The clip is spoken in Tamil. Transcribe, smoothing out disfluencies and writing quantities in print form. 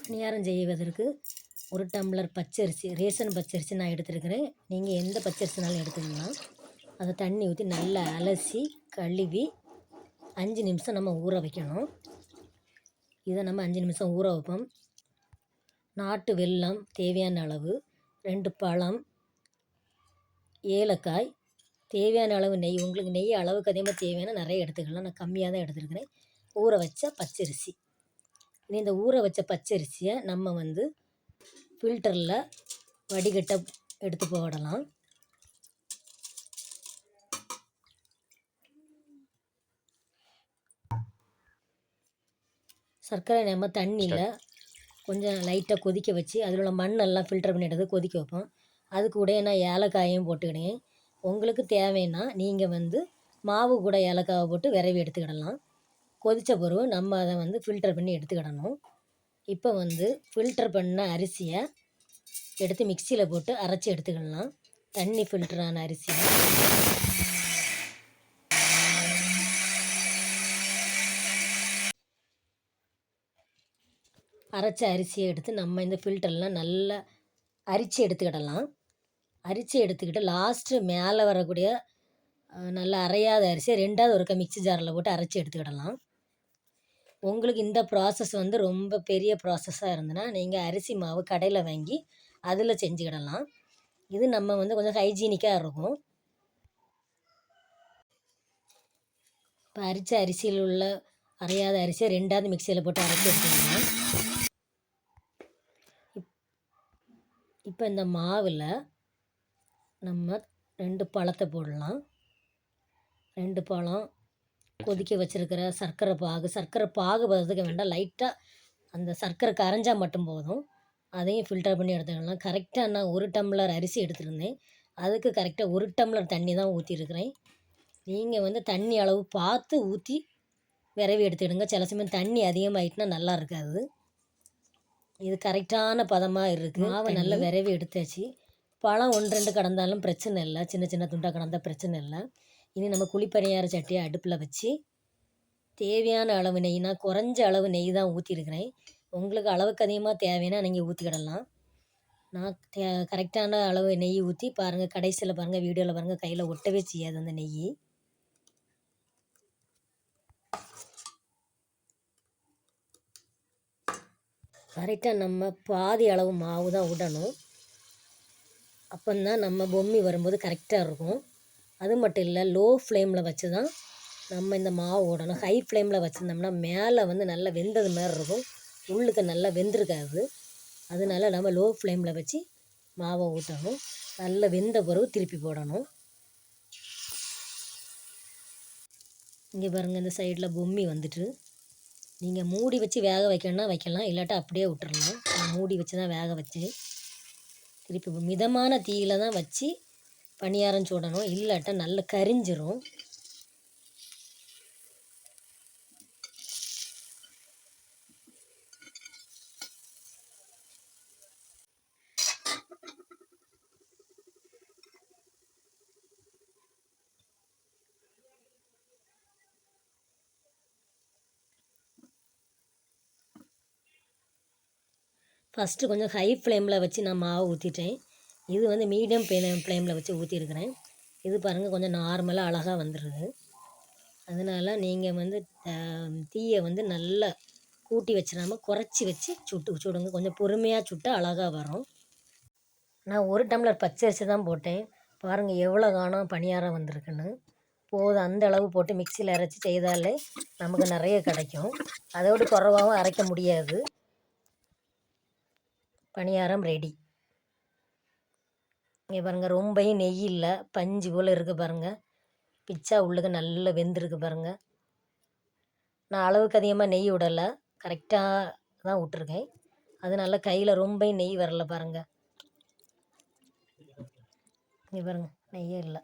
பணியாரம் செய்வதற்கு 1 டம்ளர் பச்சரிசி, ரேஷன் பச்சரிசி நான் எடுத்துருக்கிறேன். நீங்கள் எந்த பச்சரிசினாலும் எடுத்துக்கலாம். அதை தண்ணி ஊற்றி நல்லா அலசி கழுவி 5 நிமிஷம் நம்ம ஊற வைக்கணும். இதை நம்ம 5 நிமிஷம் ஊற வைப்போம். நாட்டு வெல்லம் தேவையான அளவு, 2 பழம், ஏலக்காய், தேவையான அளவு நெய். உங்களுக்கு நெய் அளவுக்கு அதிகமாக தேவையான நிறைய எடுத்துக்கலாம். நான் கம்மியாக தான் எடுத்துருக்கிறேன். ஊற வச்ச பச்சரிசி. இனி இந்த ஊற வச்ச பச்சரிசியை நம்ம ஃபில்டரில் வடிகட்ட எடுத்து போடலாம். சர்க்கரை நம்ம தண்ணியில் கொஞ்சம் லைட்டாக கொதிக்க வச்சு அதில் உள்ள மண்ணெல்லாம் ஃபில்டர் பண்ணி எடுத்து கொதிக்க வைப்போம். அது கூட நான் ஏலக்காயும் போட்டுக்கினேன். உங்களுக்கு தேவைன்னா நீங்கள் மாவு கூட ஏலக்காவை போட்டு விரவி எடுத்துக்கிடலாம். கொதித்த பிறகு நம்ம அதை ஃபில்டர் பண்ணி எடுத்துக்கிடணும். இப்போ ஃபில்டர் பண்ண அரிசியை எடுத்து மிக்சியில் போட்டு அரைச்சி எடுத்துக்கிடலாம். தண்ணி ஃபில்டரான அரிசியை அரைச்ச அரிசியை எடுத்து நம்ம இந்த ஃபில்டர்லாம் நல்லா அரிச்சு எடுத்துக்கிடலாம். அரிச்சு எடுத்துக்கிட்டு லாஸ்ட்டு மேலே வரக்கூடிய நல்லா அரையாத அரிசியை 2வது ஒருக்கா மிக்சி ஜாரில் போட்டு அரைச்சி எடுத்துக்கிடலாம். உங்களுக்கு இந்த ப்ராசஸ் ரொம்ப பெரிய ப்ராசஸாக இருந்ததுன்னா நீங்கள் அரிசி மாவு கடையில் வாங்கி அதில் செஞ்சுக்கிடலாம். இது நம்ம கொஞ்சம் ஹைஜீனிக்காக இருக்கும். இப்போ அரிச்ச அரிசியில் உள்ள அரையாத அரிசியை 2வது மிக்சியில் போட்டு அரைச்சி எடுத்துக்கலாம். இப்போ இந்த மாவில் நம்ம 2 பழத்தை போடலாம். 2 பழம், கொதிக்க வச்சுருக்கிற சர்க்கரை பாகு பதத்துக்கு வேண்டாம், லைட்டாக அந்த சர்க்கரை கரைஞ்சால் மட்டும் போதும். அதையும் ஃபில்டர் பண்ணி எடுத்துக்கலாம். கரெக்டாக நான் 1 டம்ளர் அரிசி எடுத்துருந்தேன். அதுக்கு கரெக்டாக 1 டம்ளர் தண்ணி தான் ஊற்றிருக்கிறேன். நீங்கள் தண்ணி அளவு பார்த்து ஊற்றி விரவி எடுத்துக்கிடுங்க. சில சமயம் தண்ணி அதிகமாகிட்டுனா நல்லா இருக்காது. இது கரெக்டான பதமாக இருக்குது. மாவை நல்லா விரவி எடுத்தாச்சு. பழம் 1-2 கடந்தாலும் பிரச்சனை இல்லை, சின்ன சின்ன துண்டாக கடந்தால் பிரச்சனை இல்லை. இனி நம்ம குழிப்பணியார சட்டியை அடுப்பில் வச்சு தேவையான அளவு நெய், நான் குறைஞ்ச அளவு நெய் தான் ஊற்றிருக்கிறேன். உங்களுக்கு அளவுக்கு அதிகமாக தேவைன்னா நீங்கள் ஊற்றிக்கிடலாம். நான் கரெக்டான அளவு நெய் ஊற்றி பாருங்கள். கடைசியில் பாருங்கள், வீடியோவில் பாருங்கள், கையில் ஒட்டவே செய்யாது அந்த நெய். கரெக்டாக நம்ம பாதி அளவு மாவு தான் விடணும். அப்போந்தான் நம்ம பொம்மி வரும்போது கரெக்டாக இருக்கும். அது மட்டும் இல்லை, லோ ஃப்ளேமில் வச்சு தான் நம்ம இந்த மாவு விடணும். ஹை ஃப்ளேமில் வச்சுருந்தோம்னா மேலே நல்லா வெந்தது மாதிரி இருக்கும், உள்ளுக்கு நல்லா வெந்திருக்காது. அதனால நம்ம லோ ஃப்ளேமில் வச்சு மாவை ஊற்றணும். நல்லா வெந்த பிறகு திருப்பி போடணும். இங்கே பாருங்கள், இந்த சைடில் பொம்மி வந்துட்டு. நீங்கள் மூடி வச்சு வேக வைக்கணும்னா வைக்கலாம், இல்லாட்டா அப்படியே விட்டுறலாம். நான் மூடி வச்சு தான் வேக வச்சேன். திருப்பி மிதமான தீயில் தான் வச்சு பணியாரம் சுடணும், இல்லாட்டா நல்லா கரிஞ்சிரும். ஃபஸ்ட்டு கொஞ்சம் ஹை ஃப்ளேமில் வச்சு நான் மாவு ஊற்றிட்டேன். இது மீடியம் ஃப்ளேமில் வச்சு ஊற்றிருக்கிறேன். இது பாருங்கள், கொஞ்சம் நார்மலாக அழகாக வந்துடுது. அதனால் நீங்கள் தீயை நல்லா கூட்டி வச்சிடாமல் குறைச்சி வச்சு சுடுங்க. கொஞ்சம் பொறுமையாக சுட்டால் அழகாக வரும். நான் 1 டம்ளர் பச்சரிசி தான் போட்டேன். பாருங்கள் எவ்வளோ காணம் பணியாரம் வந்திருக்குன்னு. போதும், அந்த அளவு போட்டு மிக்சியில் அரைச்சி செய்தாலே நமக்கு நிறைய கிடைக்கும். அதோடு குறைவாகவும் அரைக்க முடியாது. பணியாரம் ரெடி. இங்கே பாருங்கள், ரொம்பவும் நெய் இல்லை, பஞ்சு போல் இருக்குது பாருங்கள். பிச்சா உள்ளுக்கு நல்லா வெந்திருக்கு பாருங்கள். நான் அளவுக்கு அதிகமாக நெய் விடலை, கரெக்டாக தான் விட்டுருக்கேன். அதனால கையில் ரொம்பவும் நெய் வரல பாருங்கள். இங்கே பாருங்கள், நெய்யே இல்லை.